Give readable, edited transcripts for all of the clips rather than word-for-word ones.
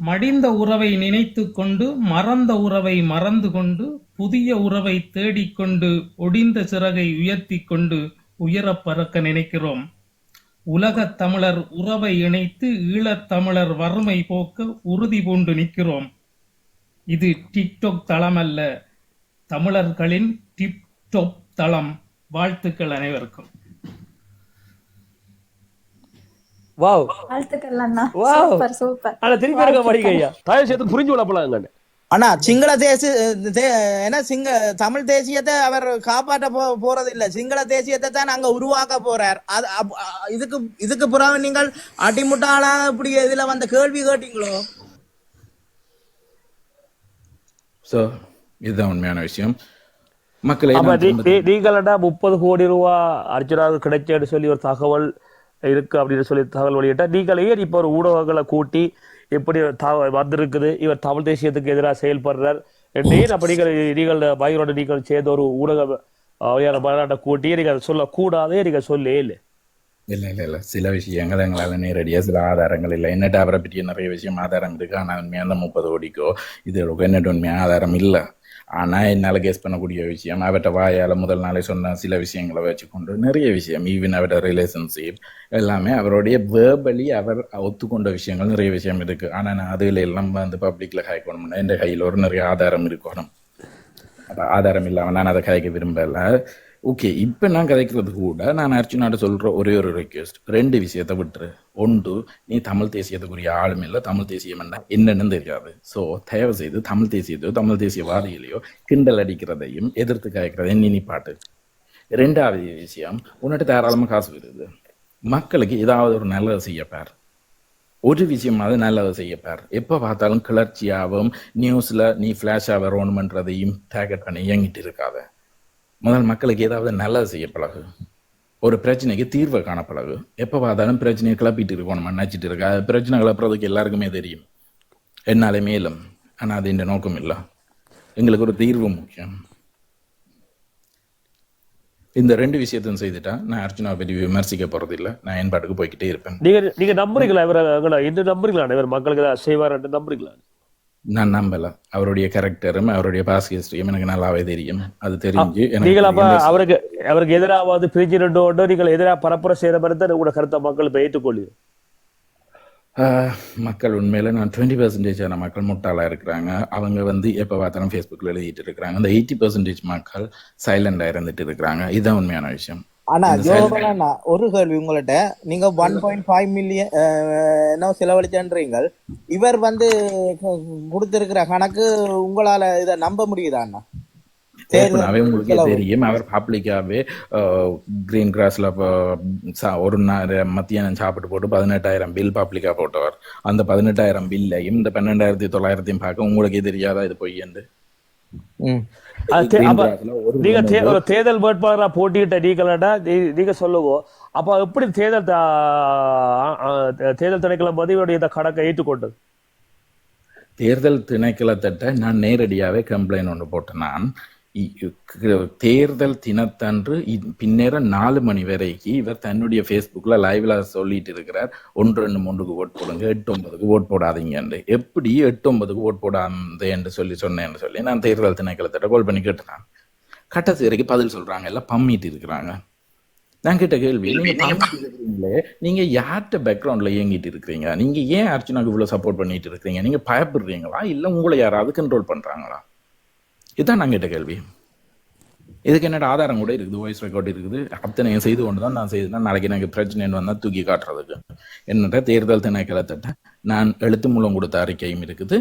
மடிந்த உறவை நினைத்துக் கொண்டு மறந்த உறவை மறந்து கொண்டு புதிய உறவை தேடிக்கொண்டு ஒடிந்த சிறகை உயர்த்திக் கொண்டு உயரப் பறக்க நினைக்கிறோம். உலகத் தமிழர் உறவை இணைத்து ஈழத் தமிழர் வறுமை போக்க உறுதி பூண்டு நிற்கிறோம். இது டிக்டாக் தளமல்ல, தமிழர்களின் டிப்டாப் தளம். வாழ்த்துக்கள் அனைவருக்கும். வாவ் வாழ்த்துக்கள் அண்ணா. Wow super super. ஆனா திருப்பி இருக்க மாட்டீங்க ஐயா. தயவு செய்து புரிஞ்சு கொள்ளப்படாங்க. ஆனா சிங்கள என்ன தமிழ் தேசியத்தை அவர் காப்பாற்ற போறது இல்ல, சிங்கள தேசியத்தை தான் அங்க உருவாக்க போறார். இதுக்கு புறாம நீங்கள் அடிமுட்டாளா இப்படி இதுல வந்த கேள்வி கேட்டீங்களோ? ஸோ இதுதான் உண்மையான விஷயம். மக்களை நீங்களா 30 கோடி ரூபா அர்ஜுனாவுக்கு கிடைச்சேன்னு சொல்லி ஒரு தகவல் இருக்கு அப்படின்னு சொல்லி தகவல் வெளியிட்டா, நீங்களே இப்ப ஒரு ஊடகங்களை கூட்டி எப்படி வந்திருக்குது, இவர் தமிழ் தேசியத்துக்கு எதிராக செயல்படுறார் என்றேன் அப்ப நீங்கள் பயங்கரோட நீங்கள் சேர்ந்த ஒரு ஊடக மாநாட்டை கூட்டி நீங்கள் சொல்லக்கூடாதே, நீங்க சொல்லே இல்லை. இல்லை சில விஷயங்கள் எங்களால் நேரடியாக சில ஆதாரங்கள் இல்லை. என்னட்ட அவரை பற்றிய நிறைய விஷயம் ஆதாரம் இருக்கு. ஆனால் உண்மையாக அந்த 30 கோடிக்கோ இது என்னட்டு உண்மையான ஆதாரம் இல்லை. ஆனால் என்னால் கெஸ் பண்ணக்கூடிய விஷயம் அவர்கிட்ட வாயால் முதல் நாளே சொன்ன சில விஷயங்களை வச்சுக்கொண்டு நிறைய விஷயம், ஈவன் அவரோட ரிலேஷன்ஷிப் எல்லாமே அவருடைய வேர்பலி அவர் ஒத்துக்கொண்ட விஷயங்கள் நிறைய விஷயம் இருக்குது. ஆனால் நான் அதில் எல்லாம் வந்து பப்ளிக்கில் காய்க்கணும்னா என் கையில் ஒரு நிறைய ஆதாரம் இருக்கணும். அப்போ ஆதாரம் இல்லாமல் நான் அதை காய்க்க விரும்பலை. ஓகே, இப்போ நான் கதைக்கிறது கூட நான் அர்ச்சுனாட்ட சொல்கிற ஒரே ஒரு ரெக்வெஸ்ட், 2 விஷயத்தை விட்டுரு. ஒன்று, நீ தமிழ் தேசியத்துக்குரிய ஆளும் இல்லை, தமிழ் தேசியம் என்னன்னு தெரியாது. ஸோ தயவு செய்து தமிழ் தேசியத்தையோ தமிழ் தேசியவாதிகளையோ கிண்டல் அடிக்கிறதையும் எதிர்த்து காய்க்கிறதையும் நீ பாட்டு. 2வது விஷயம், உன்னிட்ட தாராளமாக காசு வருது, மக்களுக்கு ஏதாவது ஒரு நல்லதை செய்யப்பார், ஒரு விஷயமாவது நல்லதை செய்யப்பார். எப்போ பார்த்தாலும் கிளர்ச்சியாகவும் நியூஸில் நீ ஃப்ளாஷாக வரணுமன்றதையும் டேகட் பண்ணி இயங்கிட்டு இருக்காத. முதல் மக்களுக்கு ஏதாவது நல்லது செய்ய பழகு, ஒரு பிரச்சனைக்கு தீர்வை காண பழகு. எப்போ பார்த்தாலும் பிரச்சனையை கிளப்பிட்டு இருக்கணும், நினச்சிட்டு இருக்கா. பிரச்சனை கிளப்புறதுக்கு எல்லாருக்குமே தெரியும், என்னாலே மேலும். ஆனால் அது இந்த நோக்கம் இல்லை, எங்களுக்கு ஒரு தீர்வு முக்கியம். இந்த 2 விஷயத்தையும் செய்துட்டா நான் அர்ஜுனா பற்றி விமர்சிக்க போறது இல்லை, நான் என் பாட்டுக்கு போய்கிட்டே இருப்பேன். நீங்க நம்புறீங்களா இவர் நம்புறீங்களா இவர் மக்களுக்கு செய்வார் நம்புறீங்களா? நான் நம்பல. அவருடைய கேரக்டரும் அவருடைய பாஸ்ட் ஹிஸ்டரியும் எனக்கு நல்லாவே தெரியும். அது தெரிஞ்சு நீங்கள் அப்ப அவருக்கு எதிராவது பிரிஞ்சு நீங்கள் எதிராக பரப்புரை செய்யற மாதிரி தான் உங்களோட கருத்தை மக்கள் இப்ப ஏற்றுக்கொள்ளு. மக்கள் உண்மையில நான் 20% மக்கள் முட்டாளா இருக்கிறாங்க. அவங்க வந்து எப்ப பார்த்தாலும் ஃபேஸ்புக்ல எழுதிட்டு இருக்கிறாங்க. அந்த 80% மக்கள் சைலண்டா இருந்துட்டு இருக்கிறாங்க. இதுதான் உண்மையான விஷயம். ஆனா ஜோபனா ஒரு கேள்வி உங்கள்கிட்ட, நீங்க 1.5 மில்லியன் என்ன செலவழிச்சன்றீங்க, இவர் வந்து கொடுத்திருக்கிற கணக்கு உங்களால இதை நம்ப முடியுதா அண்ணா? உங்களுக்கு தெரியும், அவர் பப்ளிக்காவே கிரீன் கிராஸ்ல ஒரு மத்தியானம் சாப்பிட்டு போட்டு 18,000 பில் பப்ளிக்கா போட்டவர். அந்த 18,000 பில்லையும் இந்த 12,900 பார்க்க உங்களுக்கு தெரியாதா இது பொய் என்று? நீங்க தேர்தல் வேட்பாளரா போட்டியிட்ட நீங்க சொல்லுவோம். அப்ப எப்படி தேர்தல் திணைக்களம் பதிவுடைய இந்த கணக்கை ஏற்றுக்கொண்டது? தேர்தல் திணைக்களத்திட்ட நான் நேரடியாவே கம்ப்ளைண்ட் ஒன்று போட்டேன். நான் தேர்தல் தினத்தன்று பின்னேற 4 மணி வரைக்கும் இவர் தன்னுடைய ஃபேஸ்புக்ல லைவ்ல சொல்லிட்டு இருக்கிறார், 1, 2, 3க்கு ஓட் போடுங்க, 8, 9க்கு ஓட் போடாதீங்க. எப்படி 8, 9க்கு ஓட் போடாது என்று சொன்னேன்னு சொல்லி நான் தேர்தல் திணைக்களத்திட்ட கால் பண்ணி கேட்டேன். கட்டத்து வரைக்கும் பதில் சொல்றாங்க, எல்லாம் பம்மிட்டு இருக்கிறாங்க. நான் கேட்ட கேள்வி, நீங்க யார்கிட்ட பேக்ரவுண்ட்ல இயங்கிட்டு இருக்கிறீங்க? நீங்க ஏன் அர்ச்சனாக்கு இவ்வளவு சப்போர்ட் பண்ணிட்டு இருக்கிறீங்க? நீங்க பயப்படுறீங்களா இல்ல உங்களை யாராவது கண்ட்ரோல் பண்றாங்களா? இதுதான் நான் கேட்ட கேள்வி. இதுக்கு என்னோட ஆதாரம் கூட இருக்குது, வாய்ஸ் ரெக்கார்ட் இருக்குது. அத்தனையும் செய்து கொண்டு தான் நான் செய்தேன். நாளைக்கு எனக்கு பிரச்சனை வந்தா தூக்கி காட்டுறதுக்கு என்னட்ட தேர்தல் திணைக்களத்திட்ட நான் எழுத்து மூலம் கொடுத்த அறிக்கையும் இருக்குது,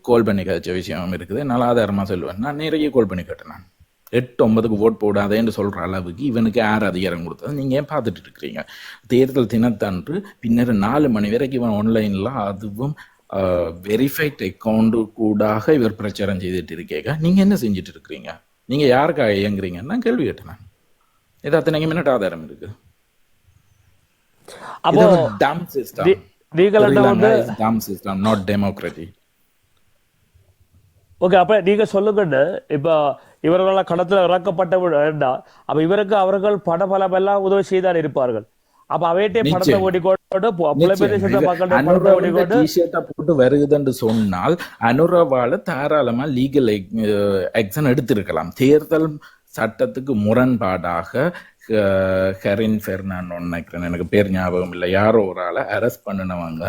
கோல் பண்ணி கழிச்ச விஷயமும் இருக்குது. நான் ஆதாரமா சொல்லுவேன். நான் நிறைய கோல் பண்ணி கேட்டேன். நான் 8, 9க்கு ஓட் போடாதேன்னு சொல்ற அளவுக்கு இவனுக்கு யார் அதிகாரம் கொடுத்தது நீங்க ஏன் பார்த்துட்டு இருக்கிறீங்க? தேர்தல் தினத்தன்று பின்னர் 4 மணி வரைக்கும் இவன் ஆன்லைன்ல, அதுவும் வெரிஃபைட் அக்கௌண்ட் கூடாக இவர் பிரச்சாரம் செய்துட்டு இருக்கேங்க. நீங்க என்ன செஞ்சுட்டு இருக்கிறீங்க? நீங்க யாருக்காக இயங்குறீங்கன்னா கேள்வி கேட்டேன். இது அத்தனைக்கும் என்ன ஆதாரம் இருக்கு? அப்போ டம் சிஸ்டம் நாட் டெமோக்ரசி. ஓகே, அப்ப நீங்க சொல்லுங்கன்னு இப்ப இவர்களால் களத்துல இறக்கப்பட்ட வேண்டாம். அப்ப இவருக்கு அவர்கள் பணபலம் எல்லாம் உதவி செய்தான் இருப்பார்கள். அப்ப அவையிட்டே படத்தை நிச்சயம் ஓடிக்கொண்டு புலம்பெயர்ந்து நிச்சயம் சென்ற இது மக்கள்கிட்ட படத்தை அனுரவ ஓடிக்கொண்டு டிஷர்ட்டை போட்டு வருகுதுன்னு சொன்னால் அனுரவால தாராளமா லீகல் ஆக்ஷன் எடுத்திருக்கலாம். தேர்தல் சட்டத்துக்கு முரண்பாடாக ஹெரின் பெர்னாண்டோ நினைக்கிறேன், எனக்கு பேர் ஞாபகம் இல்லை, யாரோ ஒரு ஆளை அரெஸ்ட் பண்ணினவங்க.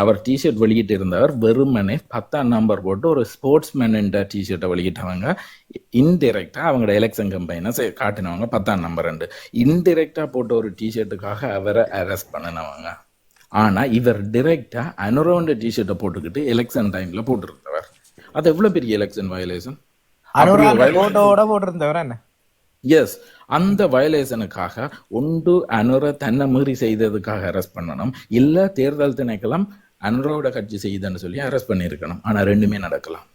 அவர் டிஷர்ட் வெளியிட்டு இருந்தவர் வெறுமனே 10ஆம் நம்பர் போட்டு ஒரு ஸ்போர்ட்ஸ்மேன் என்ற டிஷர்ட்டை வெளியிட்டவங்க. இன்டிரெக்டா அவங்களோட எலெக்ஷன் கம்பெயினை காட்டினவங்க 10ஆம் நம்பர் இன்டிரெக்டா போட்ட ஒரு டிஷர்ட்டுக்காக அவரை அரெஸ்ட் பண்ணினவங்க. ஆனா இவர் டிரெக்டா அனுரோண்ட டிஷர்ட்டை போட்டுக்கிட்டு எலெக்ஷன் டைம்ல போட்டிருந்தவர். அது எவ்வளவு பெரிய எலெக்ஷன் வயலேஷன். போட்டோட போட்டிருந்தவர் என்ன? எஸ், அந்த வயலேஷனுக்காக ஒன்று அனுர தன்னை மீறி செய்ததுக்காக அரெஸ்ட் பண்ணணும், இல்ல தேர்தல் திணைக்களம் அனுரோட கட்சி செய்யுதுன்னு சொல்லி அரெஸ்ட் பண்ணியிருக்கணும். ஆனா ரெண்டுமே நடக்கலாம்.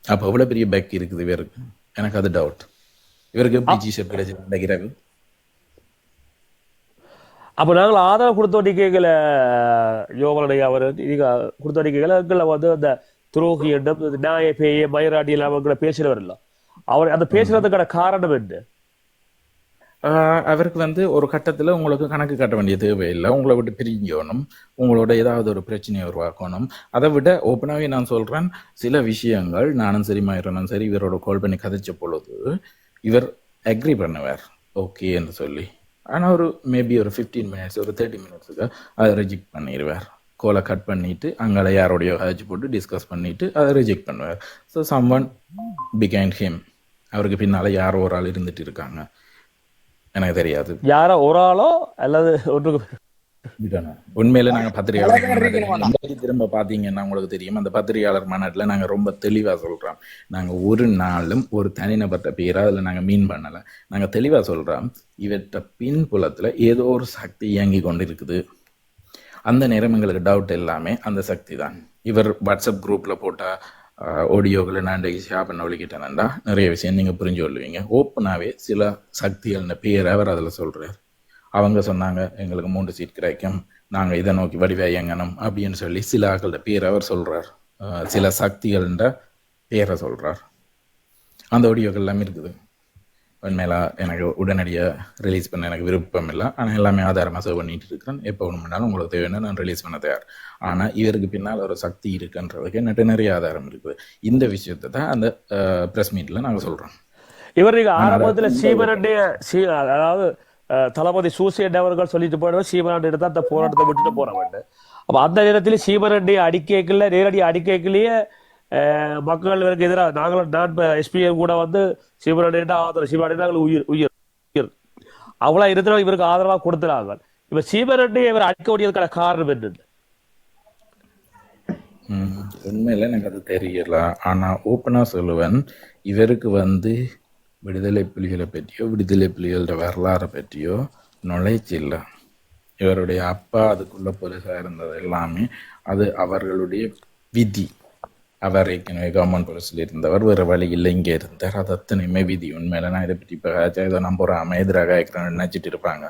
அப்ப எவ்வளவு பெரிய பேக் இருக்குது இவருக்கு, எனக்கு அது டவுட். இவருக்கு எப்படி ஜிஷப் கிடைச்சிருக்கிறது? அப்ப நாங்கள் ஆதரவு கொடுத்தோடி கேட்கல யோகனுடைய அவர் நீங்க கொடுத்தோடி கேட்கல வந்து அந்த துரோகி என்றும் நியாய பேய மயிராடி இல்லாம பேசுறவர் இல்ல, அவர் அந்த பேசுறதுக்கான காரணம் என்ன? அவருக்கு வந்து ஒரு கட்டத்துல உங்களுக்கு கணக்கு காட்ட வேண்டிய தேவையில்லை, உங்களை விட்டு பிரிஞ்சணும், உங்களோட ஏதாவது ஒரு பிரச்சனையை உருவாக்கணும். அதை விட ஓப்பனாகவே நான் சொல்றேன், சில விஷயங்கள் நானும் சரி மயிரனும் சரி இவரோட கால் பண்ணி கதைச்ச பொழுது இவர் அக்ரி பண்ணுவார் ஓகே என்று சொல்லி. ஆனா ஒரு மேபி ஒரு 15 மினிட்ஸ் ஒரு 30 மினிட்ஸுக்கு அதை ரிஜெக்ட் பண்ணிடுவார். கோலை கட் பண்ணிட்டு அங்கே யாரோடைய கதைச்சு போட்டு டிஸ்கஸ் பண்ணிட்டு அதை ரிஜெக்ட் பண்ணுவார். ஸோ சம்ஒன் பிகைண்ட் ஹிம், அவருக்கு பின்னால யாரோ ஒரு ஆள் இருந்துட்டு இருக்காங்க, எனக்கு தெரியாது யாரோ ஒரு ஆளோ அல்லது ஒன்றுக்கு. உண்மையில நாங்க பத்திரிகையாளர் திரும்ப பாத்தீங்கன்னா உங்களுக்கு தெரியும், அந்த பத்திரிகையாளர் மாநாட்டுல நாங்க ரொம்ப தெளிவா சொல்றோம், நாங்க ஒரு நாளும் ஒரு தனிநபர்கிட்ட பேரா அதுல நாங்க மீன் பண்ணல. நாங்க தெளிவா சொல்றோம், இவற்ற பின்புலத்துல ஏதோ ஒரு சக்தி இயங்கி கொண்டு இருக்குது. அந்த நேரம் எங்களுக்கு டவுட் எல்லாமே அந்த சக்தி தான். இவர் வாட்ஸ்அப் குரூப்ல போட்ட ஆடியோக்களை நான் ஷேர் பண்ண ஒழிக்கிட்டேன்டா நிறைய விஷயம் நீங்க புரிஞ்சு கொள்வீங்க. ஓப்பனாவே சில சக்திகள்னு பேர் அவர் அதுல சொல்றாரு. அவங்க சொன்னாங்க எங்களுக்கு 3 சீட் கிடைக்கும், நாங்க இதை நோக்கி வடிவா இயங்கணும் அப்படின்னு சொல்லி சில ஆக்களோட பேர் அவர் சொல்றார், சில சக்திகள்ன்ற பேரை சொல்றார். அந்த ஆடியோக்கள் எல்லாமே இருக்குது. உண்மையில எனக்கு உடனடியாக ரிலீஸ் பண்ண எனக்கு விருப்பம் இல்லை, ஆனால் எல்லாமே ஆதாரமாக சேவ் பண்ணிட்டு இருக்கிறேன். எப்போ ஒன்று பண்ணாலும் உங்களுக்கு தேவையான நான் ரிலீஸ் பண்ண தயார். ஆனால் இவருக்கு பின்னால் ஒரு சக்தி இருக்குன்றதுக்கு என்கிட்ட நிறைய ஆதாரம் இருக்குது. இந்த விஷயத்தை தான் அந்த ப்ரெஸ் மீட்டில் நாங்கள் சொல்கிறோம். இவர் நீங்க ஆரம்பத்தில் சீமரண்டிய அதாவது தளபதி சூசையன் அவர்கள் சொல்லிட்டு போனவர் சீமரண்டி எடுத்து அந்த போராட்டத்தை விட்டுட்டு போறவன். அப்போ அந்த நேரத்தில் சீமரண்டி அடிக்கல, நேரடி அடிக்கலையே மக்கள் இவருக்கு எதிராக நாங்களும் நான் எஸ்பிஎம் கூட வந்து சிவரண்ட ஆதரவு சிவரண்டி நாங்கள் உயிர் உயிர் உயிர் அவ்வளோ இருந்தாலும் இவருக்கு ஆதரவாக கொடுத்துறாங்க. இப்ப சிவரண்டி இவர் அடிக்க வேண்டியதுக்கான காரணம் என்ன? உண்மையில எனக்கு அது தெரியல. ஆனா ஓப்பனா சொல்லுவேன், இவருக்கு வந்து விடுதலை புலிகளை பற்றியோ விடுதலை புலிகளோட வரலாறை பற்றியோ நுழைச்சு இல்லை. இவருடைய அப்பா அதுக்குள்ள போலீஸா இருந்தது எல்லாமே அது அவர்களுடைய விதி. அவர் ஏற்கனவே கவர்மெண்ட் போலீஸில் இருந்தவர், வேறு வழி இல்லை இங்கே இருந்தார், அது அத்தனையுமே விதி. உண்மையில நான் இதை பற்றி இப்போ ஏதோ நம்புறாம எதிராக நினைச்சிட்டு இருப்பாங்க.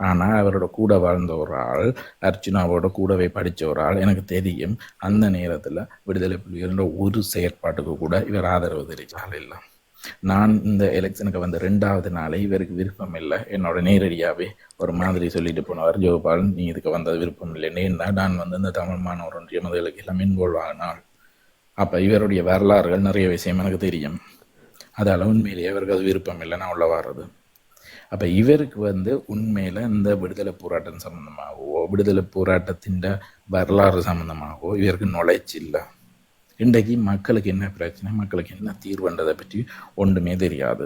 ஆனால் அவரோட கூட வாழ்ந்த ஒரு ஆள், அர்ச்சுனாவோட கூடவே படித்த ஒரு ஆள், எனக்கு தெரியும் அந்த நேரத்தில் விடுதலை புலிகளோட ஒரு செயற்பாட்டுக்கு கூட இவர் ஆதரவு தெரிவித்தால் இல்லை. நான் இந்த எலெக்ஷனுக்கு வந்த 2வது நாளே இவருக்கு விருப்பம் இல்லை, என்னோட நேரடியாகவே ஒரு மாதிரி சொல்லிட்டு போனவர், ஜோபால் நீ இதுக்கு வந்தது விருப்பம் இல்லை, ஏன்னா நான் வந்து இந்த தமிழ் மாணவர் ஒன்றிய முதலுக்கு எல்லாம் இன்வால்வ் ஆகினாள். அப்போ இவருடைய வரலாறுகள் நிறைய விஷயம் எனக்கு தெரியும், அதால் உண்மையிலேயே இவருக்கு அது விருப்பம் இல்லை நான் உள்ள வர்றது. அப்போ இவருக்கு வந்து உண்மையில் இந்த விடுதலை போராட்டம் சம்மந்தமாகவோ விடுதலை போராட்டத்தின் வரலாறு சம்மந்தமாகவோ இவருக்கு நுழைச்சி இல்லை. இன்றைக்கு மக்களுக்கு என்ன பிரச்சனை, மக்களுக்கு என்ன தீர்வுன்றதை பற்றி ஒன்றுமே தெரியாது.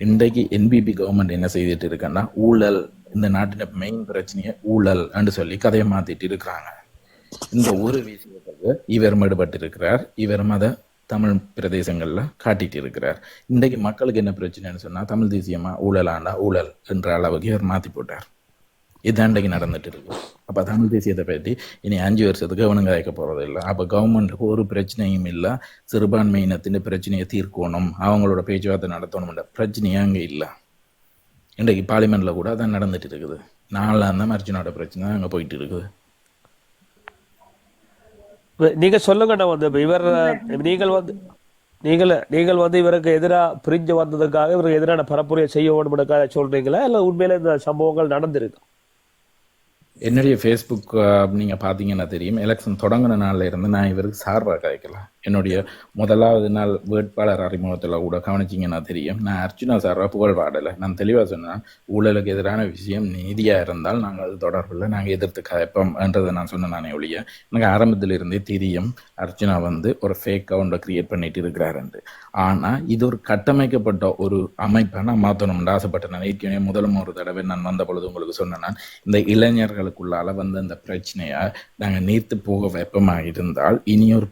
இன்றைக்கு என்பிபி கவர்மெண்ட் என்ன செய்துட்டு இருக்குன்னா, ஊழல் இந்த நாட்டின் மெயின் பிரச்சனையை ஊழல் என்று சொல்லி கதையை மாற்றிட்டு இருக்கிறாங்க. இந்த ஒரு விஷயத்துக்கு இவர் மேடுபட்டு இருக்கிறார், இவரும் அதை தமிழ் பிரதேசங்கள்ல காட்டிட்டு இருக்கிறார். இன்றைக்கு மக்களுக்கு என்ன பிரச்சனைன்னு சொன்னா, தமிழ் தேசியமா ஊழலாண்டா ஊழல் என்ற அளவுக்கு இவர் மாற்றி போட்டார். இதுதான் இன்றைக்கு நடந்துட்டு இருக்கு. அப்போ தமிழ் தேசியத்தை பற்றி இனி 5 வருஷத்துக்கு அவனுங்க வைக்க போறது இல்லை. அப்போ கவர்மெண்ட்டுக்கு ஒரு பிரச்சனையும் இல்லை, சிறுபான்மை இனத்தின் பிரச்சனையை தீர்க்கணும், அவங்களோட பேச்சுவார்த்தை நடத்தணும்ன்ற பிரச்சனையே அங்கே இல்லை. இன்றைக்கு பார்லிமெண்ட்ல கூட அதான் நடந்துட்டு இருக்குது. நாலாம் தான் அர்ஜுனோட பிரச்சனை தான் அங்கே போயிட்டு இருக்குது. நீங்க சொல்லுங்க, வந்து இவர் நீங்கள் வந்து இவருக்கு எதிராக பிரிஞ்சு வந்ததுக்காக இவருக்கு எதிரான பரப்புரையை செய்ய வேண்டும் சொல்றீங்களா, இல்ல உண்மையில இந்த சம்பவங்கள் நடந்திருக்கு? என்னுடைய ஃபேஸ்புக் நீங்கள் பார்த்தீங்கன்னா தெரியும், எலெக்ஷன் தொடங்கின நாளில் இருந்து நான் இவருக்கு சார்பாக கதைக்கலாம். என்னுடைய முதலாவது நாள் வேட்பாளர் அறிமுகத்தில் கூட கவனிச்சிங்கன்னா தெரியும், நான் அர்ச்சுனா சார்பாக புகழ் பாடலை. நான் தெளிவாக சொன்னேன், ஊழலுக்கு எதிரான விஷயம் நீதியாக இருந்தால் நாங்கள் அது தொடர்பில் நாங்கள் எதிர்த்து கதைப்போம் என்றதை நான் சொன்னேன். நானே ஒழிய எனக்கு ஆரம்பத்தில் இருந்தே தெரியும் அர்ச்சுனா ஒரு ஃபேக் அக்கௌண்ட்டை கிரியேட் பண்ணிட்டு இருக்கிறாருன்ட்டு. ஆனால் இது ஒரு கட்டமைக்கப்பட்ட ஒரு அமைப்பை நான் மாற்றணும்னு ஆசைப்பட்டேன். நான் ஏற்கனவே முதலும் ஒரு தடவை நான் வந்த பொழுது உங்களுக்கு சொன்னேன், இந்த இளைஞர்களுக்குள்ளால வந்து அந்த பிரச்சனையை நாங்கள் நீர்த்து போக வெப்பமாக இருந்தால் இனியொரு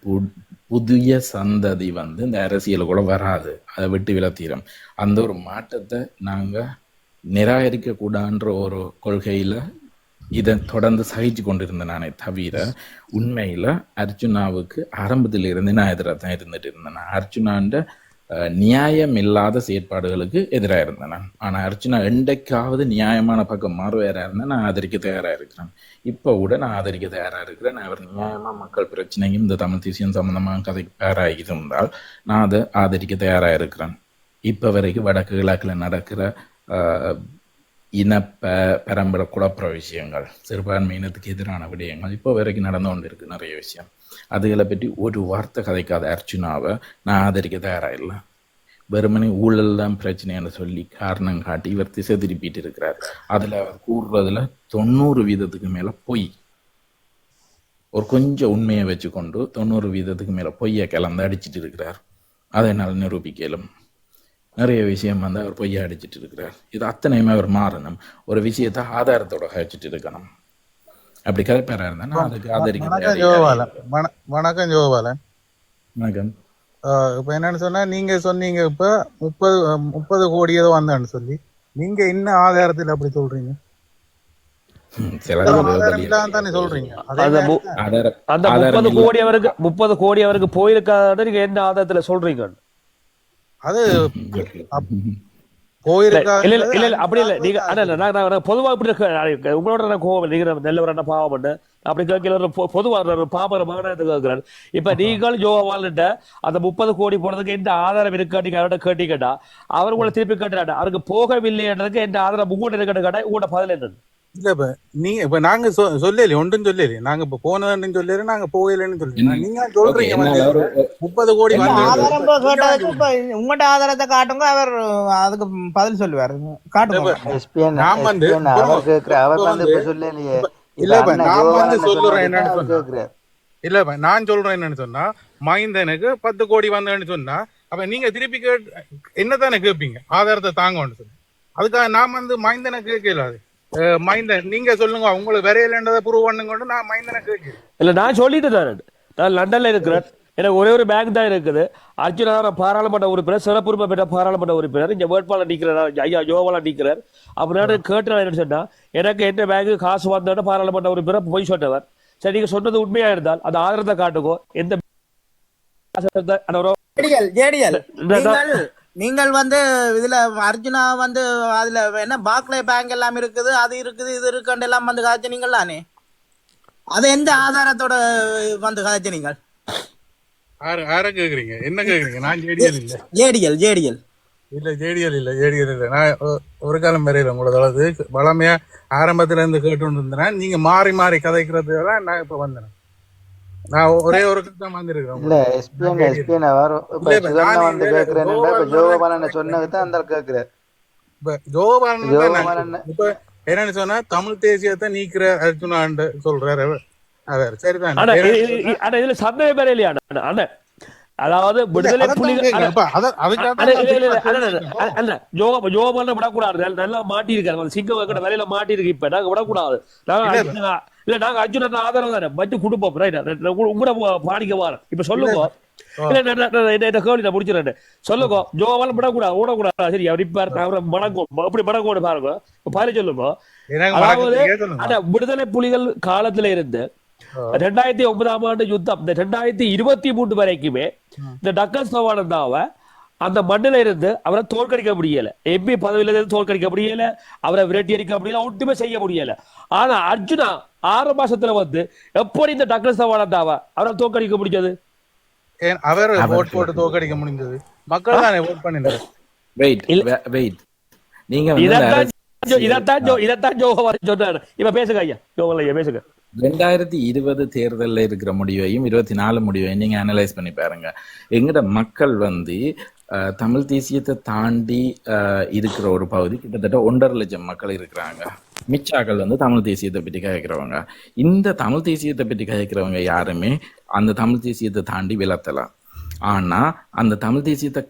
புதிய சந்ததி வந்து இந்த அரசியலுக்குள்ள வராது, அதை விட்டு விலத்தீரும். அந்த ஒரு மாற்றத்தை நாங்கள் நிராகரிக்க கூடான்ற ஒரு கொள்கையில் இதை தொடர்ந்து சகிச்சு கொண்டிருந்தேன் நானே தவிர, உண்மையில் அர்ச்சுனாவுக்கு ஆரம்பத்தில் இருந்து நான் எதிராக தான் இருந்துட்டு இருந்தேன். அர்ச்சுனான்ற நியாயம் இல்லாத செயற்பாடுகளுக்கு எதிராக இருந்தேன் நான். ஆனால் அர்ச்சுனா என்றைக்காவது நியாயமான பக்கம் மாறுவேராக இருந்தேன், நான் ஆதரிக்க தயாராக இருக்கிறேன். இப்போ கூட நான் ஆதரிக்க தயாராக இருக்கிறேன். நான் அவர் நியாயமாக மக்கள் பிரச்சனையும் இந்த தமிழ் தேசியம் சம்பந்தமாக கதைக்கு தயாராக இருந்தால் நான் அதை ஆதரிக்க தயாராக இருக்கிறேன். இப்போ வரைக்கும் வடக்கு கிழக்கில் நடக்கிற பரம்பரை குழப்புற விஷயங்கள், சிறுபான்மை இனத்துக்கு எதிரான விடயங்கள் இப்போ வரைக்கும் நடந்து கொண்டு இருக்கு நிறைய விஷயம். அதுகளை பற்றி ஒரு வார்த்தை கதைக்காத அர்ச்சுனாவை நான் ஆதரிக்க தயாராக இல்லை. வெறுமனே ஊழல் தான் பிரச்சனைன்னு சொல்லி காரணம் காட்டி இவர் திசை திருப்பிட்டு இருக்கிறார். அதில் அவர் கூறுறதுல 90% மேலே பொய். ஒரு கொஞ்சம் உண்மையை வச்சுக்கொண்டு 90% மேலே பொய்யை கலந்து அடிச்சிட்டு இருக்கிறார். அதை என்னால் நிரூபிக்கலும். நிறைய விஷயம் வந்து அவர் பொய்யா அடிச்சிட்டு இருக்கிறார். இது அத்தனையுமே அவர் மாறணும். ஒரு விஷயத்தை ஆதாரத்தோட கழிச்சிட்டு இருக்கணும். அப்படி கதைப்பேரா இருந்தா அதுக்கு ஆதரிக்க. வணக்கம் ஜோபாலன். வணக்கம். இப்ப என்னன்னு சொன்னா, நீங்க சொன்னீங்க இப்ப 30 கோடி ஏதோ வந்தான்னு சொல்லி, நீங்க என்ன ஆதாரத்தில் அப்படி சொல்றீங்க? சொல்றீங்க அந்த 30 கோடி அவருக்கு போயிருக்காத நீங்க என்ன ஆதாரத்துல சொல்றீங்க? அது அப்படி இல்ல. நீங்க பொதுவா இப்படி உங்களோட கோவம், நீங்க நல்லவரான பாவம் அப்படி கேட்கல. பொதுவா பாபரமான கேட்கிறாரு. இப்ப நீங்கள் ஜோவால்கிட்ட அந்த 30 கோடி போனதுக்கு எந்த ஆதாரம் இருக்கா நீங்க அவர்கிட்ட கேட்டீங்கடா, அவர் உங்களை திருப்பி கேட்டாரு அவருக்கு போகவில்லைன்றதுக்கு எந்த ஆதாரம் உங்கள்கிட்ட இருக்க கேட்டா உங்களோட பதில் என்ன? இல்ல இப்ப நீங்க இப்ப நாங்க சொல்லல ஒன்றும் சொல்லல, நாங்க இப்ப போனதுன்னு சொல்லல, நாங்க போகலன்னு சொல்லல. நீங்க சொல்றீங்க 30 கோடி ஆதாரம் கேட்டதுக்கு இப்ப உங்கள்ட்ட ஆதாரத்தை காட்டுங்க, அவர் அதுக்கு பதில் சொல்லுவாரு. காட்டுங்க. நான் வந்து இல்லப்ப நான் வந்து சொல்லுறேன் என்னன்னு சொன்னா, இல்லப்ப நான் சொல்றேன் என்னன்னு சொன்னா, மைந்தனுக்கு 10 கோடி வந்தேன்னு சொன்னா அப்ப நீங்க திருப்பி என்னதானே கேட்பீங்க, ஆதாரத்தை தாங்கன்னு சொல்லி. அதுக்காக நான் வந்து மைந்தனை கேட்கலாது. மைந்தன் நீங்க சொல்லுங்க, உங்களுக்கு வரையிலன்றதை ப்ரூவ் பண்ணுங்க. நான் மைந்தனை கேட்கிறேன். இல்ல நான் சொல்லிட்டு தான், நான் லண்டன்ல இருக்கிறேன். எனக்கு ஒரே ஒரு பேங்க் தான் இருக்குது. அர்ச்சுனா பாராளுமன்ற உறுப்பினர், சிறப்புரிமை பெற்ற பாராளுமன்ற உறுப்பினர். இங்க வேட்பாளர் நிற்கிறார், ஐயா ஜோவாலா நிற்கிறார். அப்படின்னா கேட்டு என்ன சொன்னா, எனக்கு என்ன பேங்க் காசு வந்தோட பாராளுமன்ற உறுப்பினர் போய் சொன்னவர். சரி, நீங்க சொன்னது உண்மையா இருந்தால் அந்த ஆதாரத்தை காட்டுக்கோ. எந்த நீங்கள் வந்து இதுல அர்ஜுனா வந்து அதுல என்ன பாக்லே பேங்க் எல்லாம் இருக்குது, அது இருக்குது, இது இருக்குன்னு எல்லாம் வந்து காய்ச்சினீங்களானே, அது எந்த ஆதாரத்தோட வந்து காய்ச்சினீங்க? கேக்குறீங்க என்ன கேக்குறீங்க? நான் ஜேடிஎல் இல்ல, ஜேடிஎல் இல்ல, ஜேடிஎல் இல்ல. நான் ஒரு காலம் வரையில உங்களோட வளமையா ஆரம்பத்துல இருந்து கேட்டு இருந்தேன். நீங்க மாறி மாறி கதைக்கிறதுலாம் நான் இப்ப வந்தேன். நான் ஒரே ஒரு தான் வந்திருக்கேன். இல்ல எஸ்பிஎன் வரும். இப்ப சுதர்ணா வந்து கேக்குறேன், இப்ப ஜோபாலன் சொன்னதுதான் அந்த கேக்குறாரு. இப்ப ஜோபாலன் இப்ப என்னன்னு சொன்னா, தமிழ் தேசியத்தை நீக்கிற அர்ஜுனான்னு சொல்றாரு. சரிதான். இதுல சந்தேகம் வேற இல்லையா? அதாவது விடுதலை புலிகள் ஜோபாலன் விடக்கூடாது. நல்லா மாட்டி இருக்காரு, சிங்கம் வேலையில மாட்டி இருக்கு. இப்ப நாங்க விடக்கூடாது. இல்ல நாங்க அர்ஜுனா ஆதரவு தானே வச்சு கொடுப்போம். உங்களோட பாடிக்க வாரம். இப்ப சொல்லுங்க, கேள்வி முடிச்சிடறேன். சொல்லுங்க, ஜோவாலும் விடக்கூடாது, ஓடக்கூடாது. சரி, அவர் இப்ப அவரை மடங்கும், எப்படி மடங்கோடு பாருங்க. இப்ப பாரு சொல்லுங்க. அதாவது விடுதலை புலிகள் காலத்துல இருந்து 2009ஆம் ஆண்டு யுத்தம், இந்த 2023 வரைக்குமே இந்த டக்கல் சவானந்தாவை அந்த மண்ணில இருந்து அவரை தோற்கடிக்க முடியல. எம்பி பதவியில இருந்து தோற்கடிக்க முடியல, அவரை விரட்டி அடிக்க முடியல, ஒன்றுமே செய்ய முடியல. ஆனா அர்ஜுனா 6 மாசத்துல வந்து எப்படி இந்த டக்கல் சவானந்தாவை அவரை தோற்கடிக்க முடிஞ்சது? அவர் ஓட் போட்டு தோற்கடிக்க முடிஞ்சது மக்கள் தானே ஓட் பண்ணினாரு. வெயிட் நீங்க இதைத்தான் ஜோகவாரி சொன்னாரு. இப்ப பேசுங்க ஐயா, ஜோகலையா பேசுங்க. 2020 தேர்தலில் இருக்கிற முடிவையும் 24 முடிவையும் நீங்க அனலைஸ் பண்ணி பாருங்க. எங்கட மக்கள் வந்து தமிழ் தேசியத்தை தாண்டி இருக்கிற ஒரு பகுதி கிட்டத்தட்ட 1.5 லட்சம் மக்கள் இருக்கிறாங்க. மிச்சாக்கள் வந்து தமிழ் தேசியத்தை பற்றி கதைக்கிறவங்க. இந்த தமிழ் தேசியத்தை பற்றி கதைக்கிறவங்க யாருமே அந்த தமிழ் தேசியத்தை தாண்டி விளத்தலாம். ஆனா அந்த தமிழ் தேசியத்தை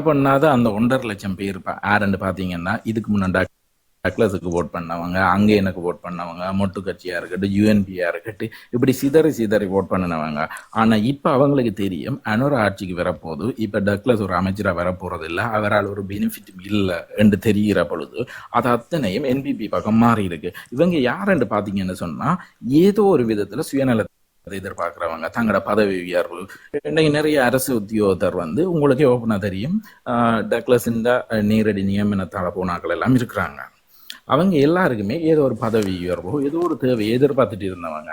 பண்ணாத அந்த 1.5 லட்சம் பேர் யாருன்னு பாத்தீங்கன்னா, இதுக்கு முன்னாடி டக்ளஸுக்கு ஓட் பண்ணவங்க, அங்கே எனக்கு ஓட் பண்ணவங்க, மொட்டு கட்சியா இருக்கட்டும், யூஎன்பியா இருக்கட்டும், இப்படி சிதறி ஓட் பண்ணினவங்க. ஆனா இப்ப அவங்களுக்கு தெரியும் அனோர ஆட்சிக்கு வரப்போது, இப்ப டக்ளஸ் ஒரு அமைச்சரா வரப்போறது இல்லை, அவரால் ஒரு பெனிஃபிட் இல்லை என்று தெரிகிற பொழுது அது அத்தனையும் என்பிபி பக்கம் மாறி இருக்கு. இவங்க யாருன்னு பாத்தீங்கன்னு சொன்னா, ஏதோ ஒரு விதத்துல சுயநல எதிர்பார்க்கிறவங்க, தங்களோட பதவி உயர்வு. இன்னைக்கு நிறைய அரசு உத்தியோகத்தர் வந்து உங்களுக்கே ஓப்பனா தெரியும், டக்ளஸ் இந்த நேரடி நியமனத்தால போனாக்கள் எல்லாம் இருக்கிறாங்க. அவங்க எல்லாருக்குமே ஏதோ ஒரு பதவி உயர்வோ ஏதோ ஒரு தேவையை எதிர்பார்த்துட்டு இருந்தவங்க.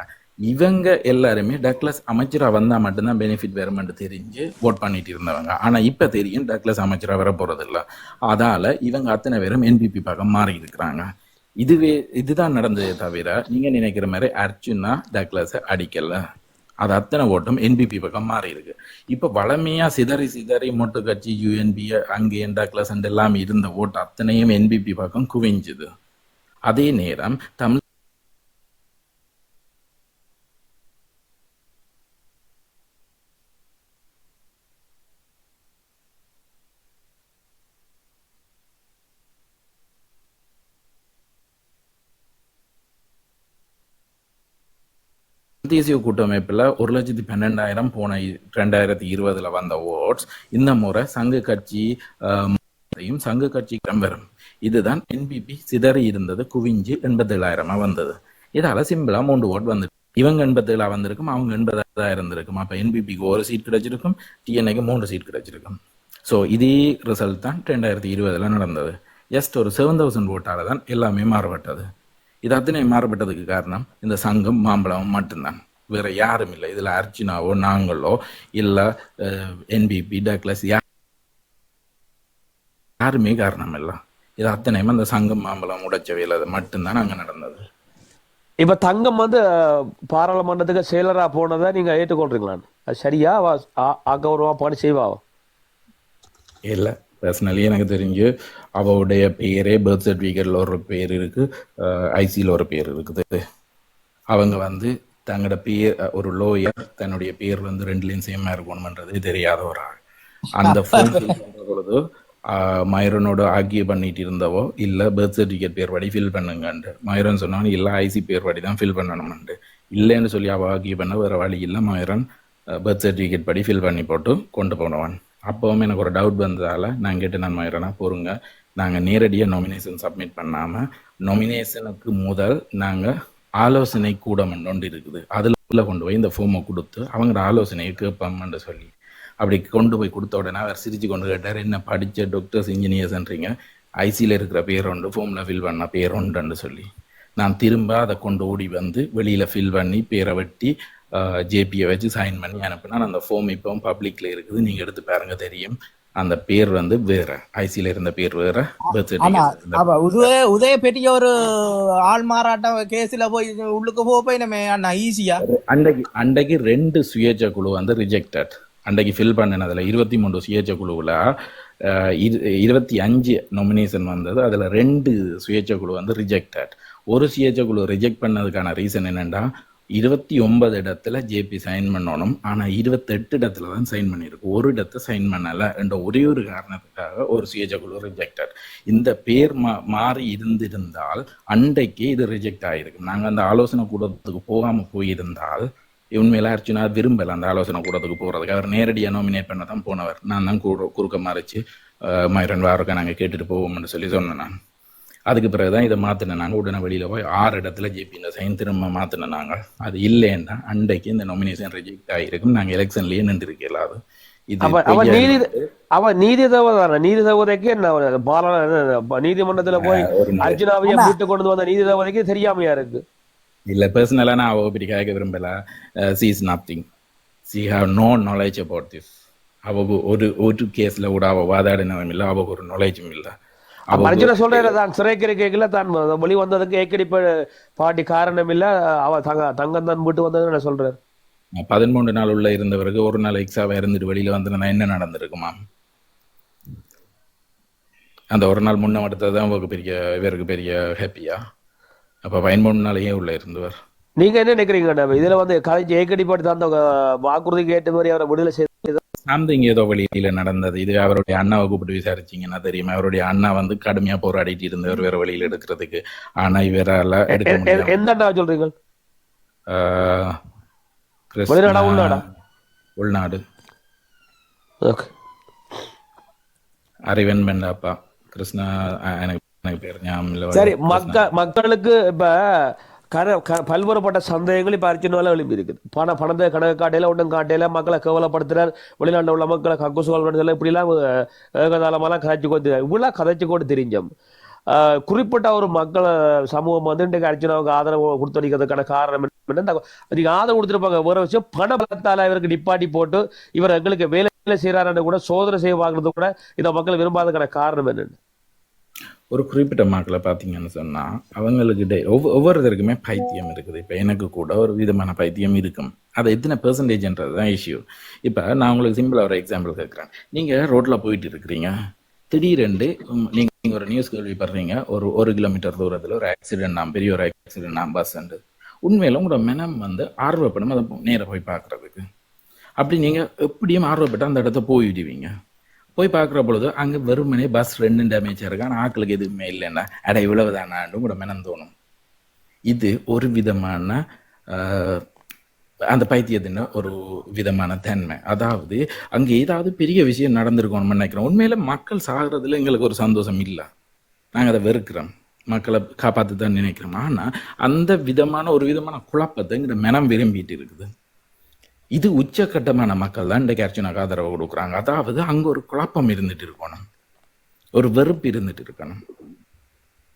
இவங்க எல்லாருமே டக்ளஸ் அமைச்சரா வந்தா மட்டும்தான் பெனிஃபிட் வருமென்று தெரிஞ்சு ஓட் பண்ணிட்டு இருந்தவங்க. ஆனா இப்ப தெரியும் டக்ளஸ் அமைச்சரா வர போறது இல்லை. அதால இவங்க அத்தனை பேரும் என்பிபி பக்கம் மாறி இருக்கிறாங்க. இதுதான் நடந்ததே தவிர நீங்க நினைக்கிற மாதிரி அர்ஜுனா டக்ளஸ் அடிக்கல. அது அத்தனை ஓட்டம் என்பிபி பக்கம் மாறி இருக்கு. இப்ப வளமையா சிதறி மொட்டு கட்சி, யூஎன்பி, அங்கே டக்ளஸ் எல்லாம் இருந்த ஓட்டு அத்தனையும் என்பிபி பக்கம் குவிஞ்சுது. அதே நேரம் தமிழ் தேசிய கூட்டமைப்புல 1,12,000 போன 2020 வந்த ஓட்ஸ் இந்த முறை சங்க கட்சி சங்க கட்சி வரும். இதுதான் என்பிபி சிதறி இருந்தது குவிஞ்சு 87,000 வந்தது. இதால சிம்பிளா 3 ஓட் வந்து இவங்க 87 வந்திருக்கும், அவங்க 80,000 இருந்திருக்கும். அப்ப என்பிபிக்கு 1 சீட் கிடைச்சிருக்கும், டிஎன்ஏக்கு 3 சீட் கிடைச்சிருக்கும். ஸோ இதே ரிசல்ட் தான் 2020 நடந்தது. ஜஸ்ட் ஒரு 7,000 ஓட்டால தான் எல்லாமே மாறுபட்டது. இது அத்தனை மாறுபட்டதுக்கு காரணம் இந்த சங்கம் மாம்பழம் மட்டும்தான், வேற யாரும் இல்லை. இதுல அர்ஜுனாவோ நாங்களோ இல்ல என்பிபி டக்ளஸ் யாருமே காரணம் இல்லை. இது அத்தனையும் அந்த சங்கம் மாம்பழம் உடைச்ச வேலை மட்டும்தான் அங்க நடந்தது. இப்ப தங்கம் வந்து பாராளுமன்றத்துக்கு செயலரா போனதை நீங்க ஏற்றுக்கொள்றீங்களா? அது சரியா? ஆக்கபூர்வமா பாடி செய்வாவோ? இல்லை, பர்சனலி எனக்கு தெரிஞ்சு அவளுடைய பேரே பர்த் சர்டிஃபிகேட்ல ஒரு பேர் இருக்கு, ஐசியில் ஒரு பேர் இருக்குது. அவங்க வந்து தங்களோட பேர், ஒரு லோயர் தன்னுடைய பேர் வந்து 2லையும் சேமா இருக்கணும்ன்றது தெரியாத ஒரு ஆள். அந்த ஃபோன் பண்ற பொழுது மைரனோட ஆகிய பண்ணிட்டு இருந்தவோ இல்லை பர்த் சர்டிஃபிகேட் பேர் படி ஃபில் பண்ணுங்கன்ட்டு மைரன் சொன்னாலும் இல்லை ஐசி பேர் படி தான் ஃபில் பண்ணணும்ன்ட்டு. இல்லைன்னு சொல்லி அவள் ஆகிய பண்ண வேறு வழி இல்லை, மைரன் பர்த் சர்டிஃபிகேட் படி ஃபில் பண்ணி போட்டு கொண்டு போனவன். அப்போவும் எனக்கு ஒரு டவுட் வந்ததால் நான் கேட்டு நான் மைரனா பொறுங்க, நாங்கள் நேரடியாக நாமினேஷன் சப்மிட் பண்ணாமல் நாமினேஷனுக்கு முதல் நாங்கள் ஆலோசனை கூடம் ஒன்று இருக்குது, அதில் கொண்டு போய் இந்த ஃபார்மை கொடுத்து அவங்களோட ஆலோசனையை கேட்போம்னு சொல்லி அப்படி கொண்டு போய் கொடுத்த உடனே அவர் சிரிச்சு கொண்டு கேட்டார், என்ன படித்த டாக்டர்ஸ் இன்ஜினியர்ஸ்ன்றீங்க, ஐசியில் இருக்கிற பேர் ஒன்று ஃபார்மில் ஃபில் பண்ண பேர் ஒன்றுன்னு சொல்லி நான் திரும்ப அதை கொண்டு ஓடி வந்து வெளியில் ஃபில் பண்ணி பேரை வெட்டி ஜேபியை வச்சு சைன் பண்ணி அனுப்பினா அந்த ஃபார்ம் இப்போ பப்ளிக்ல இருக்குது, நீங்கள் எடுத்து பாருங்க தெரியும். அந்த பேர் வந்து வேற, ஐசியில இருந்த பேர் வேற, பர்த் சர்டிஃபிகேட் உதய பெரிய ஒரு ஆள் மாறாட்டம் கேஸ்ல போய் உள்ளுக்கு போய் நம்ம ஈஸியா அன்றைக்கு 2 சுயேட்சை குழு வந்து ரிஜெக்டட். அன்றைக்கு ஃபில் பண்ணினதுல 23 சுயேட்சை குழுவில் 25 நாமினேஷன் வந்தது, அதில் 2 சுயேட்சை குழு வந்து ரிஜெக்டட். ஒரு சுயேட்சை குழு ரிஜெக்ட் பண்ணதுக்கான ரீசன் என்னென்னா 29 இடத்துல ஜேபி சைன் பண்ணணும், ஆனால் 28 இடத்துல தான் சைன் பண்ணியிருக்கு, ஒரு இடத்தை சைன் பண்ணலை என்ற ஒரே ஒரு காரணத்துக்காக ஒரு சுயேட்சை குழு ரிஜெக்டட். இந்த பேர் மாறி இருந்திருந்தால் அன்றைக்கு இது ரிஜெக்ட் ஆகிருக்கு. நாங்கள் அந்த ஆலோசனை கூடத்துக்கு போகாமல் போயிருந்தால் உண்மையில அர்ஜுனா விரும்பல அந்த ஆலோசனை கூடத்துக்கு போகிறதுக்கு. அவர் நேரடியாக நாமினேட் பண்ண தான் போனவர். நான் தான் குறுக்க மறைச்சு மைரன் வாரக்கா நாங்கள் கேட்டுட்டு போவோம்னு சொல்லி சொன்னேன். நான் அதுக்கு பிறகுதான் இதை மாற்றினேன். நாங்கள் உடனே வெளியில் போய் 6 இடத்துல ஜேபி இந்த சைன் திரும்ப மாற்றினேன். நாங்கள் அது இல்லைன்னா அன்றைக்கு இந்த நாமினேஷன் ரிஜெக்ட் ஆகிருக்கும், நாங்கள் எலெக்ஷன்லேயே நின்று இருக்கலாது. நீதிதேவதைக்கு நீதிமன்றத்துல போய் அர்ஜுனாவையும் வீட்டு கொண்டு வந்த நீதிதேவதைக்கு தெரியாமையா இருக்கு. இல்ல, பர்சனலா நான் அவ பற்றி கேட்க விரும்பல. She is nothing, she have no knowledge about this. அவ ஒரு கேஸ்ல கூட அவ வாதாடினதும் இல்லை, அவ ஒரு நாலேஜும் இல்லை. அப்போ அர்ஜுனா சொல்ற தான் சிறைக்கிற கேட்கல தான் வெளி வந்ததுக்கு ஏக்கடி பாட்டி காரணம் இல்ல, அவ தங்கம் தான் வீட்டு வந்ததுன்னு சொல்றாரு. 13 நாள் உள்ள இருந்தவருக்கு ஒரு நாள் எக்ஸாவா இருந்துட்டு வெளியில வந்திருந்தா என்ன நடந்திருக்குமா? அந்த ஒரு நாள் முன்ன எடுத்ததுதான் இவருக்கு பெரிய ஹாப்பியா? அப்ப 13 நாளையே உள்ள இருந்தவர். நீங்க என்ன நினைக்கிறீங்க இதுல வந்து கதைச்சு ஏக்கடி பாட்டி தான் அந்த வாக்குறுதிக்கு ஏற்ற மாதிரி அவரை விடுதலை செய்து சம்திங் ஏதோ வெளியில நடந்தது. இது அவருடைய அண்ணாவை கூப்பிட்டு விசாரிச்சீங்கன்னா தெரியுமா, அவருடைய அண்ணா வந்து கடுமையா போராடிட்டு இருந்தவர் வேற வழியில எடுக்கிறதுக்கு. ஆனா இவரால எடுக்க முடியாது. எந்த அண்ணா சொல்றீங்க? கிருஷ்ணா, உள்நாடா? உள்நாடு. ஓகே. அறிவன் பெண்டாப்பா கிருஷ்ணா, எனக்கு பேர் ஞாபகம் இல்ல. சரி, மக்களுக்கு இப்ப பல்வேறுபட்ட சந்தேகங்கள் இப்ப அர்ச்சனால எழுப்பி இருக்குது. பணத்தை கணக்கு காட்டையில ஒன்றும் காட்டையில மக்களை கேவலப்படுத்துறார், வெளிநாட்டில் உள்ள மக்களை கக்குசுகள் இப்படி எல்லாம் ஏகதாளமெல்லாம் கதைச்சு கொண்டு இவ்வளவு கதைச்சு கொண்டு தெரிஞ்சோம். குறிப்பிட்ட ஒரு மக்கள் சமூகம் வந்து இன்றைக்கு அர்ச்சனாவுக்கு ஆதரவு கொடுத்தடிக்கிறதுக்கான காரணம் என்ன? அதுக்கு ஆதரவு கொடுத்துருப்பாங்க. வேற விஷயம், பண பலத்தால இவருக்கு நிப்பாட்டி போட்டு இவர் எங்களுக்கு வேலை செய்யறாரு கூட சோதனை செய்ய வாங்குறது கூட இந்த மக்கள் விரும்பாததுக்கான காரணம் என்னன்னு? ஒரு குறிப்பிட்ட மக்களை பார்த்தீங்கன்னு சொன்னா அவங்களுக்கு ஒவ்வொருத்தருக்குமே பைத்தியம் இருக்குது. இப்போ எனக்கு கூட ஒரு விதமான பைத்தியம் இருக்கும். அது எத்தனை பெர்சன்டேஜ்ன்றது தான் இஷ்யூ. இப்போ நான் உங்களுக்கு சிம்பிளாக ஒரு எக்ஸாம்பிள் கேட்குறேன். நீங்கள் ரோட்டில் போயிட்டு இருக்கிறீங்க, திடீரென்று நீங்கள் ஒரு நியூஸ் கேள்விப்படுறீங்க, ஒரு கிலோமீட்டர் தூரத்தில் ஒரு ஆக்சிடென்ட், பெரிய ஒரு ஆக்சிடென்ட் பஸ் அண்டு. உண்மையில உங்களோட மனம் வந்து ஆர்வப்படும் அதை நேராக போய் பார்க்குறதுக்கு. அப்படி நீங்கள் எப்படியும் ஆர்வப்பட்டு அந்த இடத்த போய்விடுவீங்க. போய் பார்க்குற பொழுது அங்கே வெறுமனே பஸ் 2 டேமேஜாக இருக்கு, ஆனால் ஆக்களுக்கு எதுவுமே இல்லைன்னா அட இவ்வளவு தானான்னு கூட மனம் தோணும். இது ஒரு விதமான அந்த பைத்தியத்தின் ஒரு விதமான தன்மை. அதாவது அங்கே ஏதாவது பெரிய விஷயம் நடந்திருக்கணும்னு நினைக்கிறோம். உண்மையில மக்கள் சாகிறதுல எங்களுக்கு ஒரு சந்தோஷம் இல்லை, நாங்கள் அதை வெறுக்கிறோம், மக்களை காப்பாற்ற தான் நினைக்கிறோம். ஆனால் அந்த விதமான ஒரு விதமான குழப்பத்தை எங்கிட்ட மனம் விரும்பிட்டு இருக்குது. இது உச்சக்கட்டமான மக்கள் தான் இன்றைக்கு அர்ச்சனாக்கு ஆதரவு கொடுக்குறாங்க. அதாவது அங்கே ஒரு குழப்பம் இருந்துட்டு இருக்கணும், ஒரு வெறுப்பு இருந்துட்டு இருக்கணும்.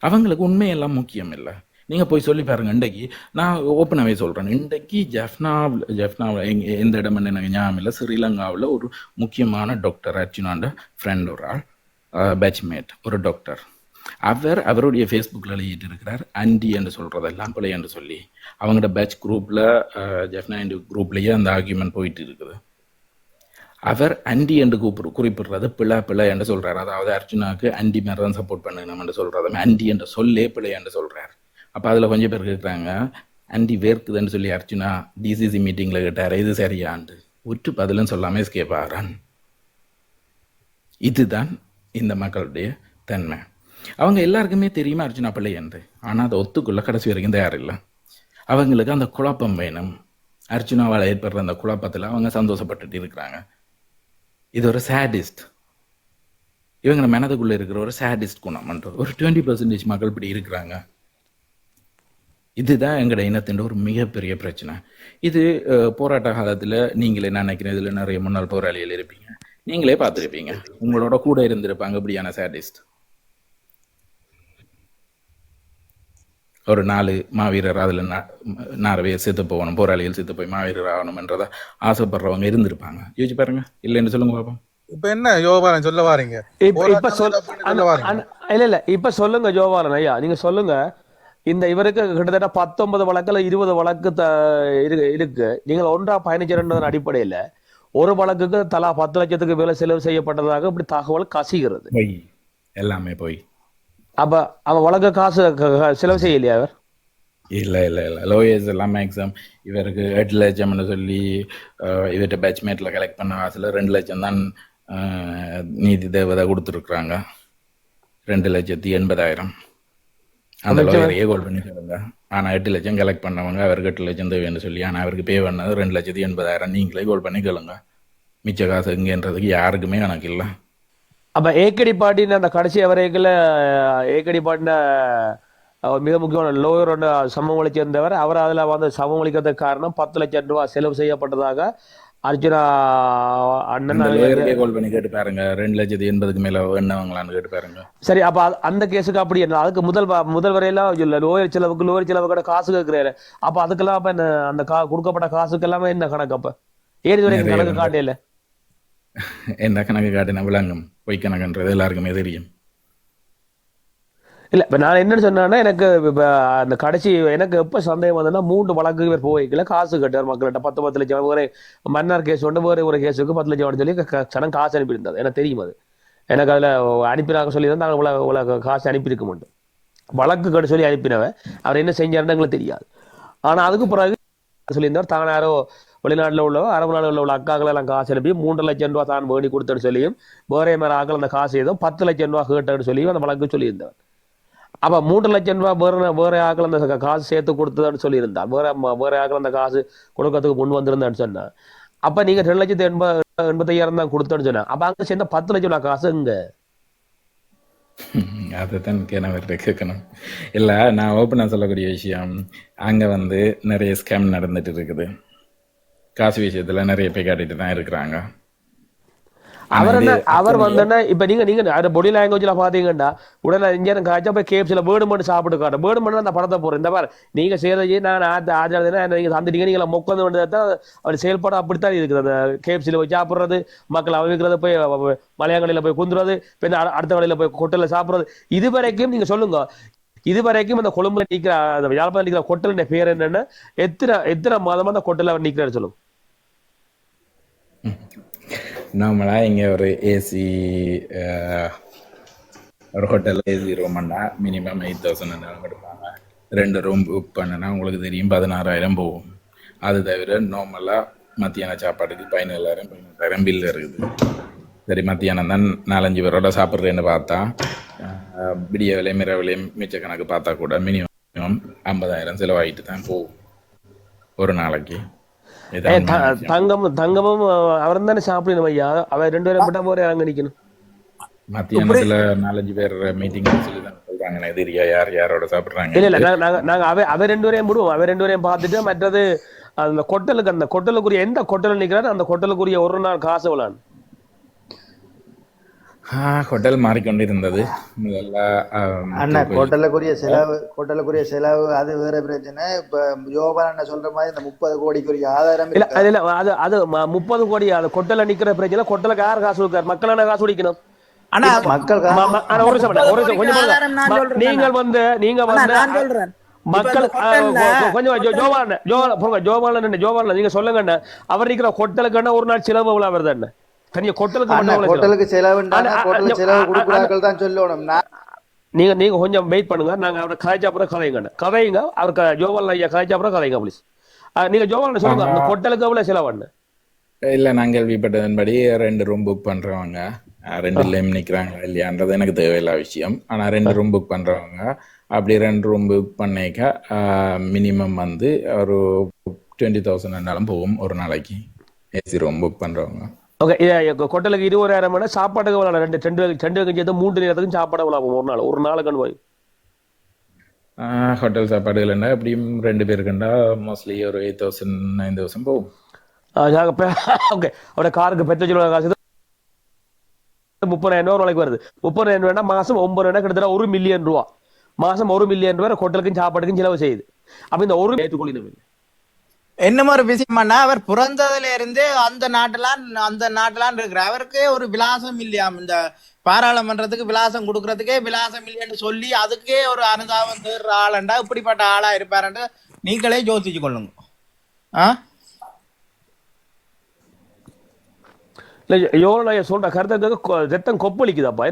அவங்களுக்கு உண்மையெல்லாம் முக்கியம் இல்லை. நீங்கள் போய் சொல்லி பாருங்க. இன்றைக்கு நான் ஓப்பனாகவே சொல்கிறேன், இன்றைக்கு ஜெஃப்னாவில் எந்த இடம்னு எனக்கு ஞாபகம் இல்லை, ஸ்ரீலங்காவில் ஒரு முக்கியமான டாக்டர், அர்ச்சனாண்ட ஃப்ரெண்ட், ஒரு ஆள், பேட்ச்மேட், ஒரு டாக்டர். அவருடைய ஃபேஸ்புக்கில் எழுதிட்டு இருக்கிறார், அண்டி என்று சொல்கிறதெல்லாம் பிள்ளை என்று சொல்லி. அவங்களோட பேட்ச் குரூப்பில், ஜெஃப்னா குரூப்லேயே அந்த ஆர்கியூமெண்ட் போயிட்டு இருக்குது. அவர் அண்டி என்று குறிப்பிடுறது பிள்ளை என்று சொல்கிறார். அதாவது அர்ஜுனாவுக்கு அண்டி மாதிரி தான் சப்போர்ட் பண்ணணும் என்று சொல்கிறது. அண்டி என்ற சொல்லே பிள்ளை என்று சொல்கிறார். அப்போ அதில் கொஞ்சம் பேர் கேட்குறாங்க, அண்டி வேர்க்குதுன்னு சொல்லி அர்ஜுனா டிசிசி மீட்டிங்கில் கேட்டார், இது சரியாண்டு உற்று பதிலும் சொல்லாமல் எஸ்கேப் ஆகிறான். இதுதான் இந்த மக்களுடைய தன்மை. அவங்க எல்லாருக்குமே தெரியுமா அர்ஜுனா பிள்ளை என்று, ஆனால் அதை ஒத்துக்குள்ள கடைசி வரைக்கும் தயார் இல்லை. அவங்களுக்கு அந்த குழப்பம் வேணும். அர்ஜுனாவால் ஏற்படுற அந்த குழப்பத்தில் அவங்க சந்தோஷப்பட்டுட்டு இருக்கிறாங்க. இது ஒரு சேடிஸ்ட், இவங்க மனதுக்குள்ள இருக்கிற ஒரு சேடிஸ்ட் குணம்ன்ற ஒரு 20% மக்கள் இப்படி இருக்கிறாங்க. இதுதான் எங்களோட இனத்தின் ஒரு மிகப்பெரிய பிரச்சனை. இது போராட்ட காலத்தில் நீங்களே நினைக்கிறேன், இதில் நிறைய முன்னாள் போராளிகள் இருப்பீங்க, நீங்களே பார்த்துருப்பீங்க, உங்களோட கூட இருந்திருப்பாங்க இப்படியான சேடிஸ்ட். ஒரு 4 மாவீரர், அதில் 4 பேர் செத்து போகணும், போராளிகள் செத்து போய் மாவீரர் ஆகணும்ன்றத ஆசைப்படுறவங்க இருந்திருப்பாங்க. யோசிச்சு பாருங்க, இல்லைன்னு சொல்லுங்க பாப்போம். இப்ப என்ன யோபாலன் சொல்ல வாரீங்க? இல்ல இப்ப சொல்லுங்க ஜோபாலன் ஐயா, நீங்க சொல்லுங்க. இந்த இவருக்கு கிட்டத்தட்ட 19 வழக்குல 20 வழக்கு இருக்கு. நீங்கள் ஒன்றா பயணிச்சிருந்த அடிப்படையில ஒரு வழக்குக்கு தலா 10 லட்சத்துக்கு மேல செலவு செய்யப்பட்டதாக இப்படி தகவல் கசிகிறது. எல்லாமே போய் அப்ப அவன் வழக்கு காசு செலவு செய்யலையா அவர்? இல்லை லோயர்ஸ் எல்லாம் மேக்ஸிமம் இவருக்கு 8 லட்சம்னு சொல்லி இவர்கிட்ட பேட்ச்மேட்டில் கலெக்ட் பண்ண காசில் 2 லட்சம் தான் நீதி தேவதை கொடுத்துருக்குறாங்க. 2,80,000 அந்த லோயரையே கோல் பண்ணி சொல்லுங்க. ஆனால் 8 லட்சம் கலெக்ட் பண்ணவங்க அவருக்கு 8 லட்சம் தேவைன்னு சொல்லி, ஆனால் அவருக்கு பே பண்ணது 2,80,000. நீங்களே கோல் பண்ணி கேளுங்க, மிச்ச காசு எங்கேன்றதுக்கு யாருக்குமே கணக்கு இல்லை. அப்ப ஏக்கடி பாட்டின அந்த கடைசி வரைக்குள்ள ஏக்கடி பாட்டின மிக முக்கியமான லோயர் சமூகங்களை சேர்ந்தவர். அவர் அதுல வந்து சமூகத்துக்கு காரணம் 10 லட்சம் ரூபாய் செலவு செய்யப்பட்டதாக அர்ஜுனா அண்ணன் கால் பண்ணி கேட்டு பாருங்க. 2,80,000 மேல வேணவங்களான்னு கேட்டு பாருங்க. சரி, அப்ப அந்த கேஸுக்கு அப்படி என்ன, அதுக்கு முதல் வரையெல்லாம் லோயர் செலவு கூட காசு கேட்கிறாரு. அப்ப அதுக்கெல்லாம் அப்ப அந்த கொடுக்கப்பட்ட காசுக்கு எல்லாமே என்ன கணக்கு? அப்ப ஏறி வரைக்கும் கணக்கு காட்டையில என்ன கணக்கு காட்டின விளங்கும், பொய் கணக்குன்றது எல்லாருக்குமே தெரியும். இல்ல இப்ப நான் என்ன சொன்னேன்னா எனக்கு இப்ப அந்த கடைசி எனக்கு எப்ப சந்தேகம் வந்ததுன்னா 3 வழக்கு இவர் போய்க்கல காசு கட்டார் மக்கள்கிட்ட 10 லட்சம் ஒரு மன்னார் கேஸ் ஒன்று வேறு ஒரு கேஸுக்கு 10 லட்சம் சொல்லி சனம் காசு அனுப்பியிருந்தது எனக்கு தெரியும் அது எனக்கு அதுல அனுப்பினாங்க சொல்லி தான் நாங்கள் காசு அனுப்பியிருக்க மாட்டோம் வழக்கு கட்டு சொல்லி அனுப்பினவன் அவர் என்ன செஞ்சாருன்னு எங்களுக்கு தெரியாது ஆனா அதுக்கு பிறகு சொல்லியிருந்தார் தான் யாரோ வெளிநாட்டில் உள்ள அரபு நாடுகளில் உள்ள அக்காக்கள் எல்லாம் காசு அனுப்பி 3 லட்சம் ரூபா தான் வேண்டி கொடுத்தேன்னு சொல்லியும் வேறே மாதிரி ஆக்கள் அந்த காசு ஏதோ 10 லட்சம் ரூபா கேட்டேன்னு சொல்லியும் அந்த வழக்கு சொல்லியிருந்தவர் அப்ப 3 லட்சம் ரூபாய் வேற ஆக்கள் அந்த காசு சேர்த்து கொடுத்ததுன்னு சொல்லியிருந்தா வேற ஆக்கள் அந்த காசு கொடுக்கறதுக்கு முன் வந்திருந்தான்னு சொன்னா அப்ப நீங்க 2,85,000 தான் கொடுத்தேன்னு சொன்னா அப்ப அங்க சேர்ந்த 10 லட்சம் ரூபாய் காசு இங்க அதுதான் கேனவர்கிட்ட கேட்கணும் இல்லை நான் ஓப்பனாக சொல்லக்கூடிய விஷயம் அங்கே வந்து நிறைய ஸ்கேம் நடந்துட்டு இருக்குது காசு விஷயத்தில் நிறைய பேர் காட்டிட்டு தான் இருக்கிறாங்க அவர் வந்தோன்னா இப்ப நீங்க பொடி லாங்குவேஜ்ல பாத்தீங்கன்னா உடனே இங்கே காய்ச்சா போய் கேப்ஸ்ல வேர்டு மட்டும் சாப்பிட்டு காட்டும் வேர்டு மட்டும் அந்த படத்தை போறேன் இந்த மாதிரி நீங்க செய்யறதை நான் ஆஜாதுன்னா நீங்க தந்துட்டீங்க நீங்க மொக்கந்து வேண்டியதான் அவர் செயல்பாடு அப்படித்தான் இருக்குது அந்த கேப்ஸ்ல போய் சாப்பிடுறது மக்கள் அவிக்கிறது போய் மலையாங்களில போய் குந்துறது பின்ன அடுத்த வழியில போய் கொட்டல சாப்பிடுறது இதுவரைக்கும் நீங்க சொல்லுங்க இதுவரைக்கும் அந்த கொழும்புல நிக்கிற அந்த யாழ்ப்பாணம் நிக்கிற கொட்டலுடைய பேர் என்னன்னா எத்தனை மாதமா அந்த கொட்டல அவர் நிக்கிறாரு சொல்லுங்க நார்மலாக இங்கே ஒரு ஏசி ஒரு ஹோட்டலில் ஏசி ரூம்னா மினிமம் 8,000 எடுப்பாங்க 2 ரூம் புக் பண்ணுனா உங்களுக்கு தெரியும் 16,000 போகும் அது தவிர நார்மலாக மத்தியான சாப்பாட்டுக்கு 17,000 பில் இருக்குது சரி மத்தியானம் தான் 4-5 பேரோட சாப்பிட்றேன்னு பார்த்தா விடிய விலையும் இரவிலையும் மிச்ச கணக்கு பார்த்தா கூட மினிமம் 50,000 செலவாகிட்டு தான் போகும் ஒரு நாளைக்கு தங்கமும் அவர் தானே சாப்பிடணும் ஐயா அவர் 2 பேரும் மட்டும் போற அங்க நிக்கணும் மத்தியானத்துல 4-5 பேர் மீட்டிங் சொல்லி தான் சொல்றாங்க தெரியா யாரோட சாப்பிடுறாங்க இல்ல நாங்க அவ 2 பேரையும் விடுவோம் அவ 2 பேரையும் பார்த்துட்டு மற்றது அந்த கொட்டலுக்குரிய எந்த கொட்டல் நிக்கிறாரு அந்த கொட்டலுக்குரிய ஒரு நாள் காசு எவ்வளவு ஹோட்டல் மாறிக்கொண்டிருந்தது அண்ணா ஹோட்டலுக்குரிய செலவு அது வேற பிரச்சனை இப்ப யோகா சொல்ற மாதிரி இந்த 30 கோடிக்குரிய ஆதாரம் இல்ல அது 30 கோடி அது கொட்டல நிக்கிற பிரச்சனை கொட்டலுக்கு யார் காசு கொடுக்காரு மக்களான காசு குடிக்கணும் மக்கள் நீங்க வந்து மக்கள் கொஞ்சம் ஜோபாலன் நீங்க சொல்லுங்க அவர் இருக்கிற கொட்டலுக்கு ஒரு நாள் செலவு எவ்வளவு வருது என்ன தனியா ஹோட்டலுக்கு செலவு கொடுக்குறார்கள் தான் சொல்லணும் நீங்க கொஞ்சம் வெயிட் பண்ணுங்க நாங்க அவரை கதைச்சாப்புறம் கதைங்க அவருக்கு ஜோபாலன் ஐயா கதைச்சாப்புறம் கதைங்க ப்ளீஸ் நீங்க ஜோபாலன் சொல்லுங்க அந்த ஹோட்டலுக்கு எவ்வளவு செலவு இல்லை நான் கேள்விப்பட்டதன்படி 2 ரூம் புக் பண்றவங்க 2 லைம் நிக்கிறாங்க இல்லையான்றது எனக்கு தேவையில்ல விஷயம் ஆனா 2 ரூம் புக் பண்றவங்க அப்படி 2 ரூம் புக் பண்ணிக்க மினிமம் வந்து ஒரு 20,000 போகும் ஒரு நாளைக்கு ஏசி ரூம் புக் பண்றவங்க ஓகே கொட்டலுக்கு 20,000 சாப்பாட்டுக்கு 2 3 நேரத்துக்கும் சாப்பாடு ஒரு நாளுக்கு போய் ஹோட்டல் சாப்பாடுகள்னா எப்படியும் 2 பேருக்குண்டா மோஸ்ட்லி ஒரு 8,000-9,000 போகும் ஓகே அவரோட காருக்கு பெட்ரோல் காசு 30,000 ஒரு நாளைக்கு வருது 30,000 மாசம் 9,000 கிட்டத்தட்ட 1 மில்லியன் ரூபா மாசம் 1 மில்லியன் ரூபாய் ஹோட்டலுக்கும் சாப்பாட்டுக்கும் செலவு செய்யுது அப்ப இந்த ஒரு ஏற்றுக்கொள்ள என்ன ஒரு விஷயம்னா அவர் பிறந்ததுல இருந்தே அந்த நாட்டெல்லாம் இருக்கிற அவருக்கே ஒரு விலாசம் இல்லையாம் இந்த பாராளுமன்றத்துக்கு விலாசம் கொடுக்கறதுக்கே விலாசம் இல்லைன்னு சொல்லி அதுக்கே ஒரு அனுதாபம் தேடுற ஆளண்டா இப்படிப்பட்ட ஆளா இருப்பாருன்ற நீங்களே யோசிச்சு கொள்ளுங்க சொல்ற கருத்து ரத்தம் கொப்பளிக்குதாப்பா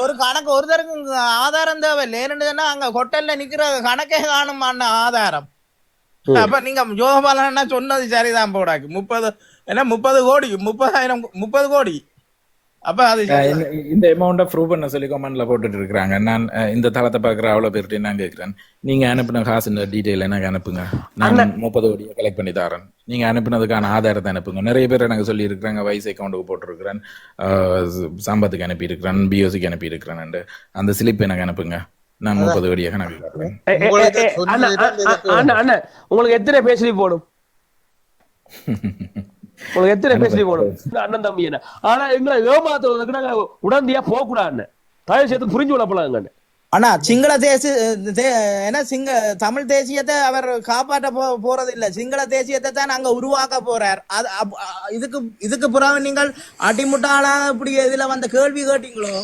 ஒரு கணக்கு ஒரு தருக்கு ஆதாரம் தேவை இல்லைன்னு அங்க ஹோட்டல்ல நிக்கிற கணக்கே காணும் ஆதாரம் அப்ப நீங்க ஜோபாலன்னா சொன்னது சரிதான் போடாக்கு 30 கோடி 30,000 கோடி அப்ப அது இந்த அமௌண்ட்டை ப்ரூவ் பண்ண சொல்லி கமெண்ட்ல போட்டுட்டு இருக்கிறாங்க நான் இந்த தளத்தை பாக்குற அவ்வளவு பேர்கிட்ட நான் கேட்கிறேன் நீங்க அனுப்பின காசு டீட்டெயில் எனக்கு அனுப்புங்க நான் 30 கோடியை கலெக்ட் பண்ணி தரேன் நீங்க அனுப்பினதுக்கான ஆதாரத்தை அனுப்புங்க நிறைய பேர் எனக்கு சொல்லி இருக்கிறாங்க வைஸ் அக்கௌண்ட்டுக்கு போட்டிருக்கிறேன் சம்பத்துக்கு அனுப்பி இருக்கிறேன் பிஓசிக்கு அனுப்பி இருக்கிறேன் அந்த ஸ்லிப் எனக்கு அனுப்புங்க நான் 30 கோடியை கணக்கு காட்டுறேன் உங்களுக்கு எத்தனை பேசி போடும் உங்களுக்கு எத்தனை பேசி போடும் அண்ணன் தம்பி என்ன ஆனா எங்களை ஏமாத்துறதுக்கு நாங்க உடனடியா போக கூடாது தயவு செய்து புரிஞ்சு கொள்ளப்படாங்க ஆனா சிங்கள தமிழ் தேசியத்தை அவர் காப்பாற்ற போறது இல்ல சிங்கள தேசியத்தை தான் அங்க உருவாக்க போறார் இதுக்கு புறாவை நீங்கள் அடிமுட்டாளா இப்படி இதுல வந்த கேள்வி கேட்டீங்களோ